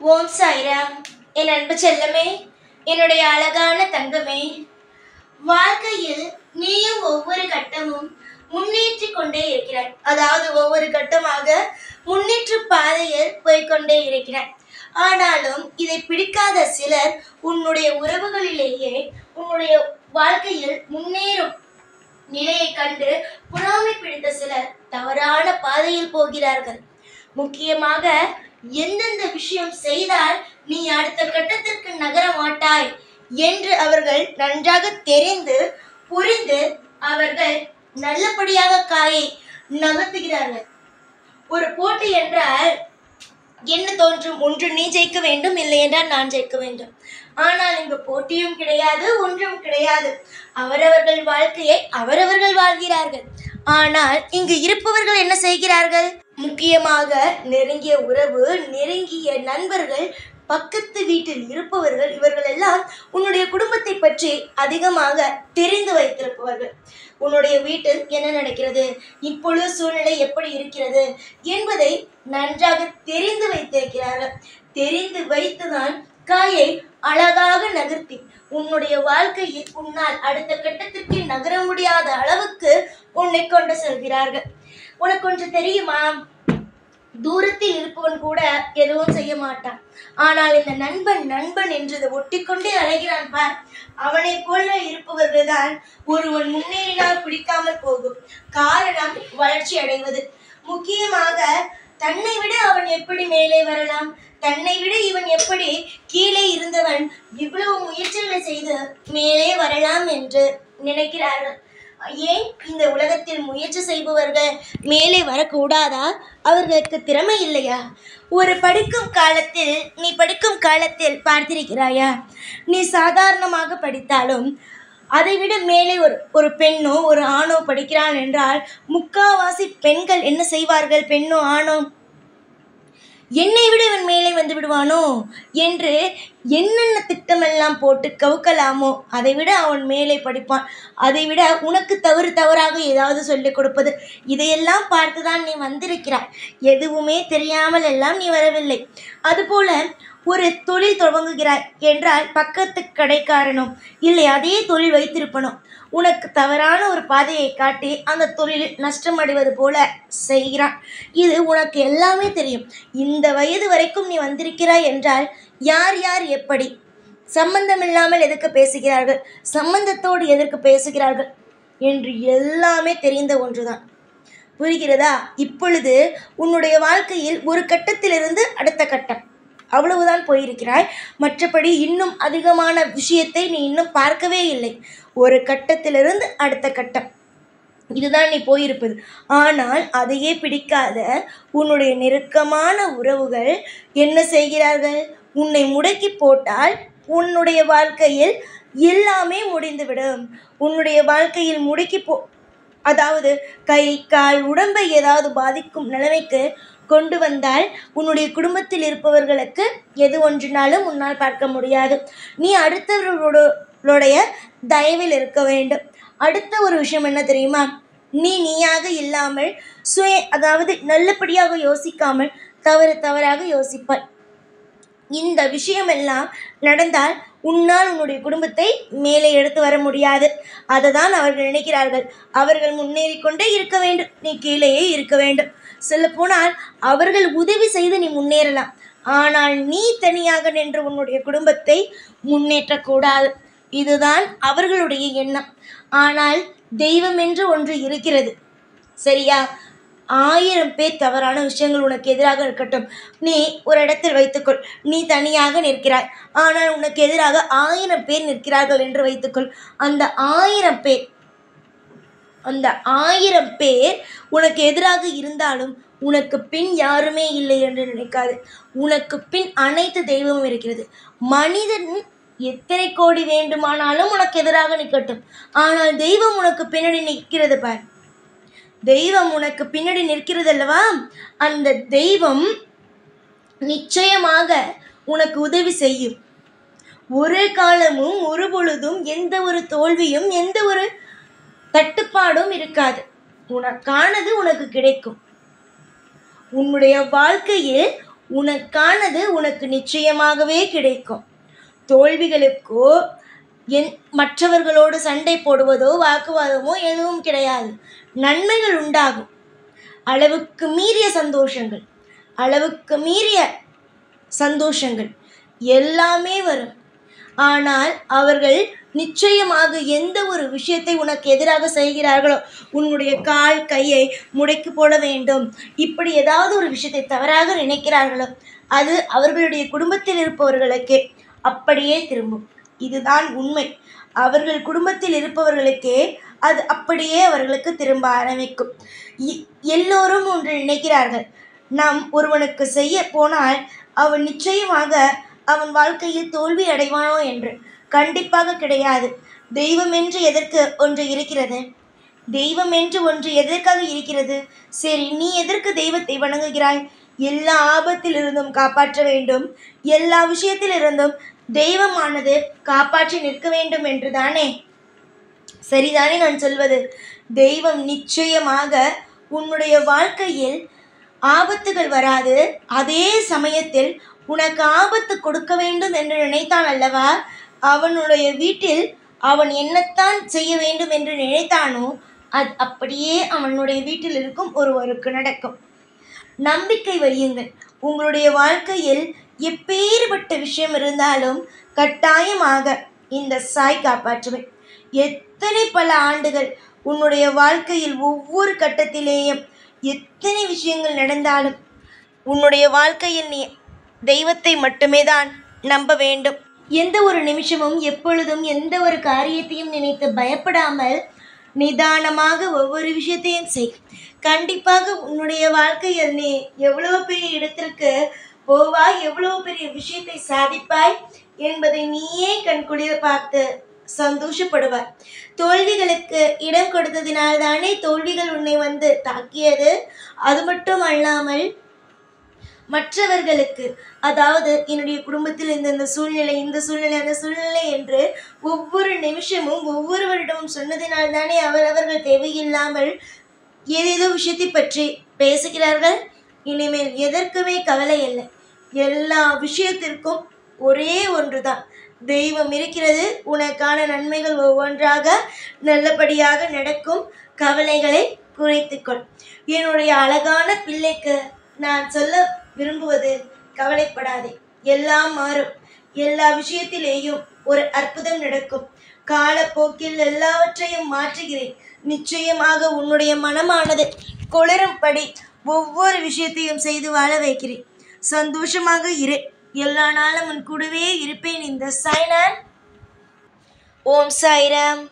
ஓம் சாய்ராம். என் அன்பு செல்லமே, என்னுடைய அழகான தங்கமே, வாழ்க்கையில் நீயும் ஒவ்வொரு கட்டமும் முன்னேற்றி கொண்டே இருக்கிறாய். அதாவது ஒவ்வொரு கட்டமாக முன்னேற்ற பாதையில் போய்கொண்டே இருக்கிறாய். ஆனாலும் இதை பிடிக்காத சிலர் உன்னுடைய உறவுகளிலேயே உன்னுடைய வாழ்க்கையில் முன்னேறும் நிலையை கண்டு பொறாமை பிடித்த சிலர் தவறான பாதையில் போகிறார்கள். முக்கியமாக எந்தெந்த விஷயம் செய்தால் நீ அடுத்த கட்டத்திற்கு நகர மாட்டாய் என்று அவர்கள் நன்றாக தெரிந்து புரிந்து அவர்கள் நல்லபடியாக காயை நகர்த்துகிறார்கள். ஒரு போட்டி என்றால் என்ன தோன்றும்? ஒன்று நீ ஜெயிக்க வேண்டும், இல்லை என்றால் நான் ஜெயிக்க வேண்டும். ஆனால் இங்கு போட்டியும் கிடையாது, ஒன்றும் கிடையாது. அவரவர்கள் வாழ்க்கையை அவரவர்கள் வாழ்கிறார்கள். ஆனால் இங்கு இருப்பவர்கள் என்ன செய்கிறார்கள்? முக்கியமாக நெருங்கிய உறவு, நெருங்கிய நண்பர்கள், பக்கத்து வீட்டில் இருப்பவர்கள், இவர்கள் எல்லாம் உன்னுடைய குடும்பத்தை பற்றி அதிகமாக தெரிந்து வைத்திருப்பவர்கள். உன்னுடைய வீட்டில் என்ன நடக்கிறது, இப்பொழுது சூழ்நிலை எப்படி இருக்கிறது என்பதை நன்றாக தெரிந்து வைத்திருக்கிறார்கள். தெரிந்து வைத்துதான் காயை அழகாக நகர்த்தி உன்னுடைய வாழ்க்கையில் உன்னால் அடுத்த கட்டத்திற்கு நகர முடியாத அளவுக்கு உன்னை கொண்டு செல்கிறார்கள். உனக்கு கொஞ்சம் தெரியுமா? தூரத்தில் இருப்பவன் கூட எதுவும் செய்ய மாட்டான். ஆனால் இந்த நண்பன் நண்பன் என்று ஒட்டிக்கொண்டே அழைகிறான் பார். அவனை போல இருப்பவர்கள் தான் ஒருவன் முன்னேறினால் பிடிக்காமல் போகும். காரணம் வளர்ச்சி அடைவது. முக்கியமாக தன்னை விட அவன் எப்படி மேலே வரலாம், தன்னை விட இவன் எப்படி கீழே இருந்தவன் இவ்வளவு முயற்சிகளை செய்து மேலே வரலாம் என்று நினைக்கிறார்கள். ஏன் இந்த உலகத்தில் முயற்சி செய்பவர்கள் மேலே வரக்கூடாதா? அவர்களுக்கு திறமை இல்லையா? நீ படிக்கும் காலத்தில் பார்த்திருக்கிறாயா? நீ சாதாரணமாக படித்தாலும் அதைவிட மேலே ஒரு பெண்ணோ ஒரு ஆணோ படிக்கிறான் என்றால் முக்காவாசி பெண்கள் என்ன செய்வார்கள்? பெண்ணோ ஆணோ, என்னை விட இவன் மேலே வந்து விடுவானோ என்று என்னென்ன திட்டமெல்லாம் போட்டு கவுக்கலாமோ அதை விட அவன் மேலே படிப்பான். அதை விட உனக்கு தவறாக ஏதாவது சொல்லிக் கொடுப்பது, இதையெல்லாம் பார்த்துதான் நீ வந்திருக்கிறாய். எதுவுமே தெரியாமல் எல்லாம் நீ வரவில்லை. அதுபோல ஒரு தொழில் துவங்குகிறாய் என்றால் பக்கத்து கடைக்காரனோ இல்லை அதே தொழில் வைத்திருப்பனோ உனக்கு தவறான ஒரு பாதையை காட்டி அந்த தொழிலில் நஷ்டம் அடைவது போல செய்கிறான். இது உனக்கு எல்லாமே தெரியும். இந்த வயது வரைக்கும் நீ வந்திருக்கிறாய் என்றால் யார் யார் எப்படி சம்பந்தமில்லாமல் எதற்கு பேசுகிறார்கள், சம்பந்தத்தோடு எதற்கு பேசுகிறார்கள் என்று எல்லாமே தெரிந்த ஒன்றுதான். புரிகிறதா? இப்பொழுது உன்னுடைய வாழ்க்கையில் ஒரு கட்டத்திலிருந்து அடுத்த கட்டம் அவ்வளவுதான் போயிருக்கிறாய். மற்றபடி இன்னும் அதிகமான விஷயத்தை நீ இன்னும் பார்க்கவே இல்லை. ஒரு கட்டத்திலிருந்து அடுத்த கட்டம் இதுதான் நீ போயிருப்பது. ஆனால் அதையே பிடிக்காத உன்னுடைய நெருக்கமான உறவுகள் என்ன செய்கிறார்கள்? உன்னை முடக்கி போட்டால் உன்னுடைய வாழ்க்கையில் எல்லாமே முடிந்துவிடும். உன்னுடைய வாழ்க்கையில் அதாவது கை கால் உடம்பை ஏதாவது பாதிக்கும் நிலைமைக்கு கொண்டு வந்தால் உன்னுடைய குடும்பத்தில் இருப்பவர்களுக்கு எது ஒன்றினாலும் உன்னால் பார்க்க முடியாது. நீ அடுத்தவர்களுடைய தயவில் இருக்க வேண்டும். அடுத்த ஒரு விஷயம் என்ன தெரியுமா? நீயாக இல்லாமல் அதாவது நல்லபடியாக யோசிக்காமல் தவறாக யோசிப்பாய். இந்த விஷயமெல்லாம் நடந்தால் உன்னால் உன்னுடைய குடும்பத்தை மேலே எடுத்து வர முடியாது. அதை தான் அவர்கள் நினைக்கிறார்கள். அவர்கள் முன்னேறி கொண்டே இருக்க வேண்டும், நீ கீழேயே இருக்க வேண்டும். சொல்ல போனால் அவர்கள் உதவி செய்து நீ முன்னேறலாம். ஆனால் நீ தனியாக நின்று உன்னுடைய குடும்பத்தை முன்னேற்றக்கூடாது. இதுதான் அவர்களுடைய எண்ணம். ஆனால் தெய்வம் என்று ஒன்று இருக்கிறது, சரியா? 1000 பேர் தவறான விஷயங்கள் உனக்கு எதிராக இருக்கட்டும். நீ ஒரு இடத்தில் வைத்துக்கொள், நீ தனியாக நிற்கிறாய். ஆனால் உனக்கு எதிராக 1000 பேர் நிற்கிறார்கள் என்று வைத்துக்கொள். அந்த 1000 பேர் உனக்கு எதிராக இருந்தாலும் உனக்கு பின் யாருமே இல்லை என்று நினைக்காது. உனக்கு பின் அனைத்து தெய்வமும் இருக்கிறது. மனிதன் எத்தனை கோடி வேண்டுமானாலும் உனக்கு எதிராக நிற்கட்டும், ஆனால் தெய்வம் உனக்கு பின்னாடி நிற்கிறது பார். தெய்வம் உனக்கு பின்னாடி நிற்கிறது அல்லவா? அந்த தெய்வம் நிச்சயமாக உனக்கு உதவி செய்யும். ஒரு காலமும் ஒரு பொழுதும் எந்த ஒரு தோல்வியும் எந்த ஒரு தட்டுப்பாடும் இருக்காது. உனக்கானது உனக்கு கிடைக்கும். உன்னுடைய வாழ்க்கையில் உனக்கானது உனக்கு நிச்சயமாகவே கிடைக்கும். தோல்விகளுக்கோ மற்றவர்களோடு சண்டை போடுவதோ வாக்குவாதமோ எதுவும் கிடையாது. நன்மைகள் உண்டாகும். அளவுக்கு மீறிய சந்தோஷங்கள், அளவுக்கு மீறிய சந்தோஷங்கள் எல்லாமே வரும். ஆனால் அவர்கள் நிச்சயமாக எந்த ஒரு விஷயத்தை உனக்கு எதிராக செய்கிறார்களோ, உன்னுடைய கால் கையை முடக்கி போட வேண்டும், இப்படி ஏதாவது ஒரு விஷயத்தை தவறாக நினைக்கிறார்களோ, அது அவர்களுடைய குடும்பத்தில் இருப்பவர்களுக்கே அப்படியே திரும்பும். இதுதான் உண்மை. அவர்கள் குடும்பத்தில் இருப்பவர்களுக்கே அது அப்படியே அவர்களுக்கு திரும்ப ஆரம்பிக்கும். எல்லோரும் ஒன்று நினைக்கிறார்கள், நாம் ஒருவனுக்கு செய்ய போனால் அவன் நிச்சயமாக அவன் வாழ்க்கையில் தோல்வி அடைவானோ என்று. கண்டிப்பாக கிடையாது. தெய்வம் என்று எதற்கு ஒன்று இருக்கிறது? தெய்வம் என்று ஒன்று எதற்காக இருக்கிறது? சரி, நீ எதற்கு தெய்வத்தை வணங்குகிறாய்? எல்லா ஆபத்திலிருந்தும் காப்பாற்ற வேண்டும், எல்லா விஷயத்திலிருந்தும் தெய்வமானது காப்பாற்றி நிற்க வேண்டும் என்று தானே. சரிதானே நான் சொல்வது? தெய்வம் நிச்சயமாக உன்னுடைய வாழ்க்கையில் ஆபத்துகள் வராது. அதே சமயத்தில் உனக்கு ஆபத்து கொடுக்க வேண்டும் என்று நினைத்தான் அல்லவா, அவனுடைய வீட்டில் அவன் என்னத்தான் செய்ய வேண்டும் என்று நினைத்தானோ அது அப்படியே அவனுடைய வீட்டில் இருக்கும் ஒருவருக்கு நடக்கும். நம்பிக்கை வையுங்கள். உங்களுடைய வாழ்க்கையில் எப்பேறுபட்ட விஷயம் இருந்தாலும் கட்டாயமாக இந்த சாய் காப்பாற்றுவேன். எத்தனை பல ஆண்டுகள் உன்னுடைய வாழ்க்கையில் ஒவ்வொரு கட்டத்திலேயும் எத்தனை விஷயங்கள் நடந்தாலும் உன்னுடைய வாழ்க்கையில் நீ தெய்வத்தை மட்டுமே தான் நம்ப வேண்டும். எந்த ஒரு நிமிஷமும் எப்பொழுதும் எந்த ஒரு காரியத்தையும் நினைத்து பயப்படாமல் நிதானமாக ஒவ்வொரு விஷயத்தையும் செய். கண்டிப்பாக உன்னுடைய வாழ்க்கையில் நீ எவ்வளவு பெரிய இடத்திற்கு போவாய், எவ்வளவு பெரிய விஷயத்தை சாதிப்பாய் என்பதை நீயே கண்குளிர பார்த்து சந்தோஷப்படுவார். தோல்விகளுக்கு இடம் கொடுத்ததினால் தானே தோல்விகள் உன்னை வந்து தாக்கியது. அது மட்டும் அல்லாமல் மற்றவர்களுக்கு, அதாவது என்னுடைய குடும்பத்தில் இந்த சூழ்நிலை, இந்த சூழ்நிலை, அந்த சூழ்நிலை என்று ஒவ்வொரு நிமிஷமும் ஒவ்வொருவரிடமும் சொன்னதினால் தானே அவரவர்கள் தேவையில்லாமல் ஏதேதோ விஷயத்தை பற்றி பேசுகிறார்கள். இனிமேல் எதற்குமே கவலை இல்லை. எல்லா விஷயத்திற்கும் ஒரே ஒன்றுதான், தெய்வம் இருக்கிறது. உனக்கான நன்மைகள் ஒவ்வொன்றாக நல்லபடியாக நடக்கும். கவலைகளை குறைத்துக்கொள். என்னுடைய அழகான பிள்ளைக்கு நான் சொல்ல விரும்புவது, கவலைப்படாதே, எல்லாம் மாறும். எல்லா விஷயத்திலேயும் ஒரு அற்புதம் நடக்கும். காலப்போக்கில் எல்லாவற்றையும் மாற்றுகிறேன். நிச்சயமாக உன்னுடைய மனமானது குளிரும்படி ஒவ்வொரு விஷயத்தையும் செய்து வாழ வைக்கிறேன். சந்தோஷமாக இரு. எல்லா நாளும் உன் கூடவே இருப்பேன். இந்த சாய்நாத். ஓம் சாய்ராம்.